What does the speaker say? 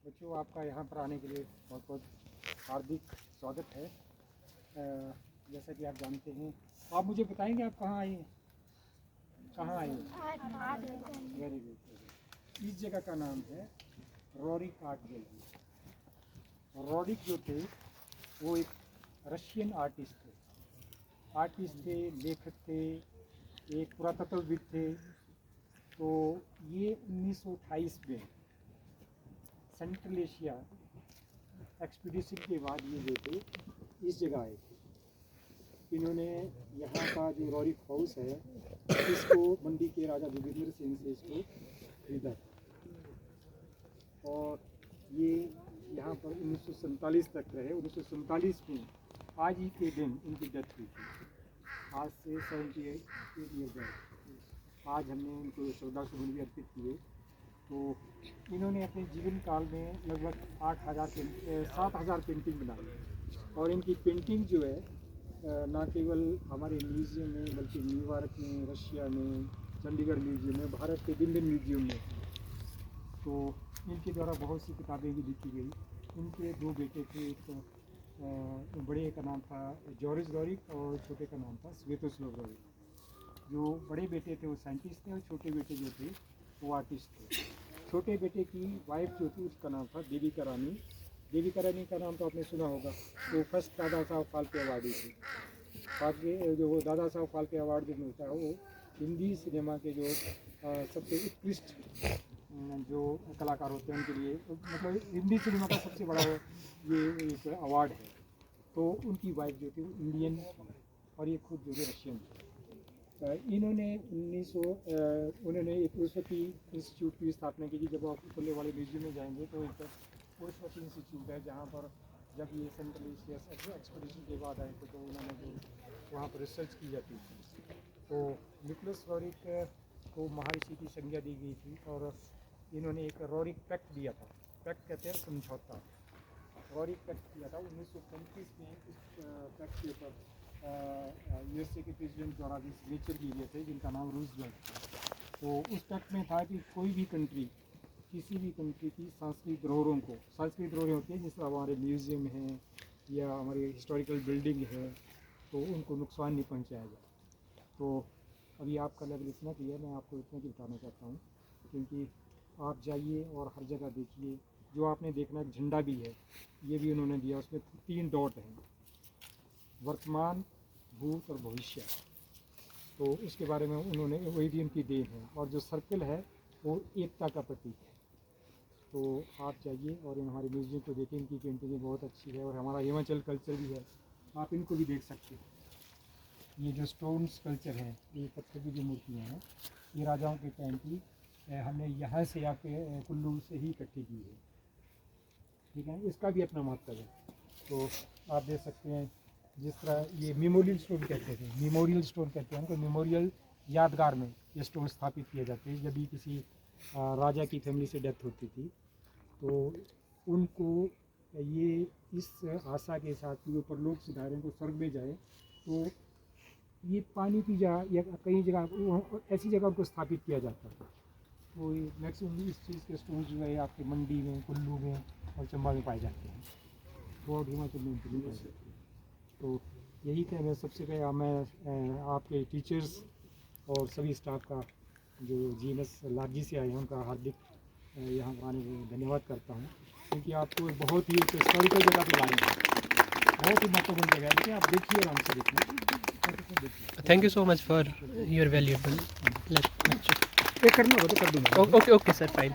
बच्चों, आपका यहाँ पर आने के लिए बहुत बहुत हार्दिक स्वागत है। जैसा कि आप जानते हैं, आप मुझे बताएंगे आप कहाँ आए हैं? कहाँ आए हैं? Very good. इस जगह का नाम है रोरिक आर्ट गैलरी। रोरिक जो थे वो एक रशियन आर्टिस्ट थे, लेखक थे, एक पुरातत्वविद थे। तो ये 1928 में सेंट्रल एशिया एक्सपीडिशन के बाद ये जो थे इस जगह आए थे। इन्होंने यहाँ का जो रोरिक हाउस है इसको मंडी के राजा जोगिंदर सिंह से इसको खरीदा और ये यहाँ पर 1947 तक रहे। 1947 में आज ही के दिन इनकी डेथ हुई थी। आज से 78 ईयर बैक आज हमने इनको श्रद्धासुमन भी अर्पित किए। तो इन्होंने अपने जीवन काल में लगभग 7,000 पेंटिंग बनाई और इनकी पेंटिंग जो है न केवल हमारे म्यूज़ियम में बल्कि न्यूयॉर्क में, रशिया में, चंडीगढ़ म्यूज़ियम में, भारत के भिन्न म्यूज़ियम में। तो इनके द्वारा बहुत सी किताबें भी लिखी गई। इनके दो बेटे थे, एक बड़े का नाम था जॉर्ज रोरिक और छोटे का नाम था स्वेतोस्लाव रोरिक। जो बड़े बेटे थे वो साइंटिस्ट थे और छोटे बेटे जो थे वो आर्टिस्ट थे। छोटे बेटे की वाइफ जो थी उसका नाम था देविका रानी। देविका रानी का नाम तो आपने सुना होगा। वो फर्स्ट दादा साहब फाल्के अवार्डी थे। फाल्के जो वो दादा साहब फाल्के अवार्ड जो मिलता है वो हिंदी सिनेमा के जो सबसे उत्कृष्ट जो कलाकार होते हैं उनके लिए, मतलब हिंदी सिनेमा का सबसे बड़ा ये एक अवार्ड है। तो उनकी वाइफ जो थी वो इंडियन और ये खुद जो है रशियन थी। इन्होंने उन्होंने एक सरस्वती इंस्टीट्यूट की स्थापना की थी। जब आप खुले वाले म्यूजियम में जाएंगे तो एक सरस्वती इंस्टीट्यूट है जहाँ पर जब ये सेंट्रल एशिया एक्सपीडिशन के बाद आए थे तो उन्होंने जो वहाँ पर रिसर्च की जाती थी। तो निकोलस रोरिक को महर्षि की संज्ञा दी गई थी और इन्होंने एक रोरिक पैक्ट दिया था। पैक्ट कहते हैं समझौता। रोरिक पैक्ट दिया था 1935 में। इस पैक्ट के ऊपर यूएसए के प्रेसिडेंट द्वारा भी सिग्नेचर किए गए थे जिनका नाम रूजवेल्ट था। तो उस पैक्ट में था कि कोई भी कंट्री, किसी भी कंट्री की सांस्कृतिक धरोहरों को, सांस्कृतिक धरोहरें होती हैं जैसे हमारे म्यूज़ियम हैं या हमारी हिस्टोरिकल बिल्डिंग है, तो उनको नुकसान नहीं पहुंचाया जाए। तो अभी आपका लेवल इतना क्लियर, मैं आपको इतना ही बताना चाहता हूँ क्योंकि आप जाइए और हर जगह देखिए। जो आपने देखना एक झंडा भी है, ये भी उन्होंने दिया। उसमें 3 डॉट हैं, वर्तमान, भूत और भविष्य। तो उसके बारे में उन्होंने, वही भी उनकी देन है। और जो सर्कल है वो एकता का प्रतीक है। तो आप जाइए और इन हमारे म्यूज़ियम को देखें। इनकी पेंटिंग बहुत अच्छी है और हमारा हिमाचल कल्चर भी है, आप इनको भी देख सकते हैं। ये जो स्टोन कल्चर है, ये पत्थर की जो मूर्तियाँ हैं, ये राजाओं के टाइम की हमने यहाँ से आके कुल्लू से ही इकट्ठी की है। ठीक है, इसका भी अपना महत्व है। तो आप देख सकते हैं जिस तरह ये मेमोरियल स्टोन कहते थे, मेमोरियल स्टोन कहते हैं उनको। मेमोरियल यादगार में ये स्टोन स्थापित किए जाते हैं। जब भी किसी राजा की फैमिली से डेथ होती थी तो उनको ये इस आशा के साथ कि वो परलोक सिधारे को स्वर्ग में जाए, तो ये पानी की जगह या कई जगह ऐसी जगह उनको स्थापित किया जाता था। तो ये मैक्सिमम इस चीज़ के स्टोन जो है आपके मंडी में, कुल्लू में और चंबा में पाए जाते हैं। बहुत हिमाचल में उनकी पाए जाते हैं। तो यही था। मैं सबसे पहले मैं आपके टीचर्स और सभी स्टाफ का जो जीएमएस लागी से आए हैं उनका हार्दिक यहाँ आने में धन्यवाद करता हूँ क्योंकि आपको बहुत ही एक हिस्टोरिकल जगह पे लाए हैं। बहुत ही महत्वपूर्ण जगह है। लेकिन आप देखिए आराम से देखिए। Thank you so much for your valuable lecture. करना हो तो कर दूँगा। Okay sir, fine.